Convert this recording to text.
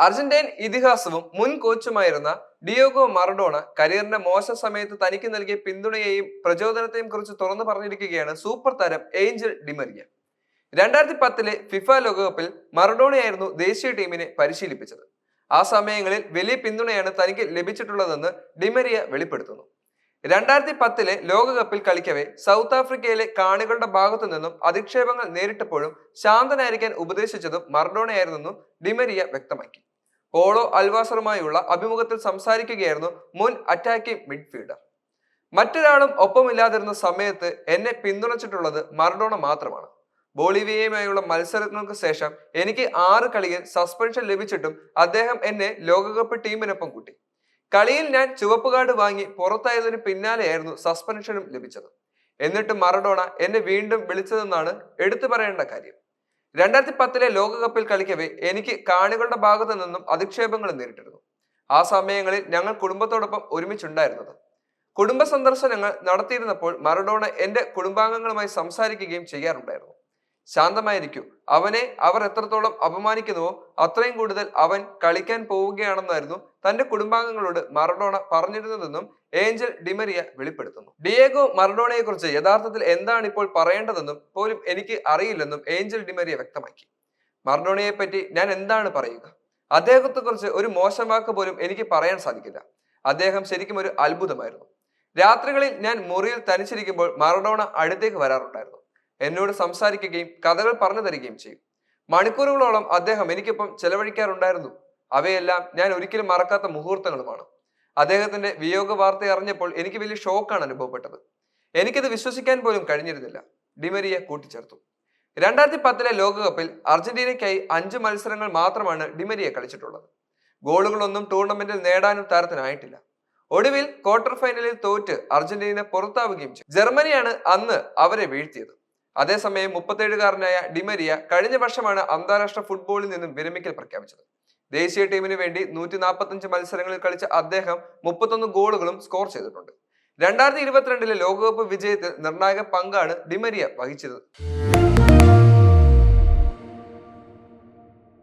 Argentine ഇതിഹാസവും മുൻ കോച്ചുമായിരുന്ന Diogo Maradona കരിയറിന്റെ മോശം സമയത്ത് തനിക്ക് നൽകിയ പിന്തുണയെയും പ്രചോദനത്തെയും കുറിച്ച് തുറന്നു പറഞ്ഞിരിക്കുകയാണ് സൂപ്പർ താരം ഏഞ്ചൽ ഡിമരിയ. 2010 ഫിഫ ലോകകപ്പിൽ മറഡോണയായിരുന്നു ദേശീയ ടീമിനെ പരിശീലിപ്പിച്ചത്. ആ സമയങ്ങളിൽ വലിയ പിന്തുണയാണ് തനിക്ക് ലഭിച്ചിട്ടുള്ളതെന്ന് ഡിമരിയ വെളിപ്പെടുത്തുന്നു. 2010 ലോകകപ്പിൽ കളിക്കവേ സൗത്ത് ആഫ്രിക്കയിലെ കാണികളുടെ ഭാഗത്തു നിന്നും അധിക്ഷേപങ്ങൾ നേരിട്ടപ്പോഴും ശാന്തനായിരിക്കാൻ ഉപദേശിച്ചതും മറഡോണയായിരുന്നെന്നും ഡിമരിയ വ്യക്തമാക്കി. പോളോ അൽവാസറുമായുള്ള അഭിമുഖത്തിൽ സംസാരിക്കുകയായിരുന്നു മുൻ അറ്റാക്കിംഗ് മിഡ്ഫീൽഡർ. മറ്റൊരാളും ഒപ്പമില്ലാതിരുന്ന സമയത്ത് എന്നെ പിന്തുണച്ചിട്ടുള്ളത് മറഡോണ മാത്രമാണ്. ബോളിവിയയുമായുള്ള മത്സരങ്ങൾക്ക് ശേഷം എനിക്ക് 6 കളിയിൽ സസ്പെൻഷൻ ലഭിച്ചിട്ടും അദ്ദേഹം എന്നെ ലോകകപ്പ് ടീമിനൊപ്പം കൂട്ടി. കളിയിൽ ഞാൻ ചുവപ്പ് കാർഡ് വാങ്ങി പുറത്തായതിനു പിന്നാലെയായിരുന്നു സസ്പെൻഷനും ലഭിച്ചത്. എന്നിട്ട് മറഡോണ എന്നെ വീണ്ടും വിളിച്ചതെന്നാണ് എടുത്തു പറയേണ്ട കാര്യം. 2010 ലോകകപ്പിൽ കളിക്കവേ എനിക്ക് കാണികളുടെ ഭാഗത്തു നിന്നും അധിക്ഷേപങ്ങൾ നേരിട്ടിരുന്നു. ആ സമയങ്ങളിൽ ഞങ്ങൾ കുടുംബത്തോടൊപ്പം ഒരുമിച്ചുണ്ടായിരുന്നത്. കുടുംബ സന്ദർശനങ്ങൾ നടത്തിയിരുന്നപ്പോൾ മറഡോണ എന്റെ കുടുംബാംഗങ്ങളുമായി സംസാരിക്കുകയും ചെയ്യാറുണ്ടായിരുന്നു. ശാന്തമായിരിക്കൂ, അവനെ അവർ എത്രത്തോളം അപമാനിക്കുന്നുവോ അത്രയും കൂടുതൽ അവൻ കളിക്കാൻ പോവുകയാണെന്നായിരുന്നു തന്റെ കുടുംബാംഗങ്ങളോട് മറഡോണ പറഞ്ഞിരുന്നതെന്നും ഏഞ്ചൽ ഡിമരിയ വെളിപ്പെടുത്തുന്നു. ഡിയേഗോ മറഡോണയെ കുറിച്ച് യഥാർത്ഥത്തിൽ എന്താണ് ഇപ്പോൾ പറയേണ്ടതെന്നും പോലും എനിക്ക് അറിയില്ലെന്നും ഏഞ്ചൽ ഡിമരിയ വ്യക്തമാക്കി. മറഡോണയെ പറ്റി ഞാൻ എന്താണ് പറയുക? അദ്ദേഹത്തെ കുറിച്ച് ഒരു മോശം വാക്ക് പോലും എനിക്ക് പറയാൻ സാധിക്കില്ല. അദ്ദേഹം ശരിക്കും ഒരു അത്ഭുതമായിരുന്നു. രാത്രികളിൽ ഞാൻ മുറിയിൽ തനിച്ചിരിക്കുമ്പോൾ മറഡോണ അടുത്തേക്ക് വരാറുണ്ടായിരുന്നു. എന്നോട് സംസാരിക്കുകയും കഥകൾ പറഞ്ഞു തരികയും ചെയ്യും. മണിക്കൂറുകളോളം അദ്ദേഹം എനിക്കൊപ്പം ചെലവഴിക്കാറുണ്ടായിരുന്നു. അവയെല്ലാം ഞാൻ ഒരിക്കലും മറക്കാത്ത മുഹൂർത്തങ്ങളുമാണ്. അദ്ദേഹത്തിന്റെ വിയോഗ വാർത്ത അറിഞ്ഞപ്പോൾ എനിക്ക് വലിയ ഷോക്കാണ് അനുഭവപ്പെട്ടത്. എനിക്കത് വിശ്വസിക്കാൻ പോലും കഴിഞ്ഞിരുന്നില്ല, ഡിമരിയ കൂട്ടിച്ചേർത്തു. 2010 ലോകകപ്പിൽ അർജന്റീനയ്ക്കായി 5 മത്സരങ്ങൾ മാത്രമാണ് ഡിമരിയ കളിച്ചിട്ടുള്ളത്. ഗോളുകളൊന്നും ടൂർണമെന്റിൽ നേടാനും താരത്തിനായിട്ടില്ല. ഒടുവിൽ ക്വാർട്ടർ ഫൈനലിൽ തോറ്റ് അർജന്റീന പുറത്താവുകയും ചെയ്തു. ജർമ്മനിയാണ് അന്ന് അവരെ വീഴ്ത്തിയത്. അതേസമയം 37-കാരനായ ഡിമരിയ കഴിഞ്ഞ വർഷമാണ് അന്താരാഷ്ട്ര ഫുട്ബോളിൽ നിന്നും വിരമിക്കൽ പ്രഖ്യാപിച്ചത്. ദേശീയ ടീമിന് വേണ്ടി 145 മത്സരങ്ങളിൽ കളിച്ച അദ്ദേഹം 31 ഗോളുകളും സ്കോർ ചെയ്തിട്ടുണ്ട്. 2022 ലോകകപ്പ് വിജയത്തിൽ നിർണായക പങ്കാണ് ഡിമരിയ വഹിച്ചത്.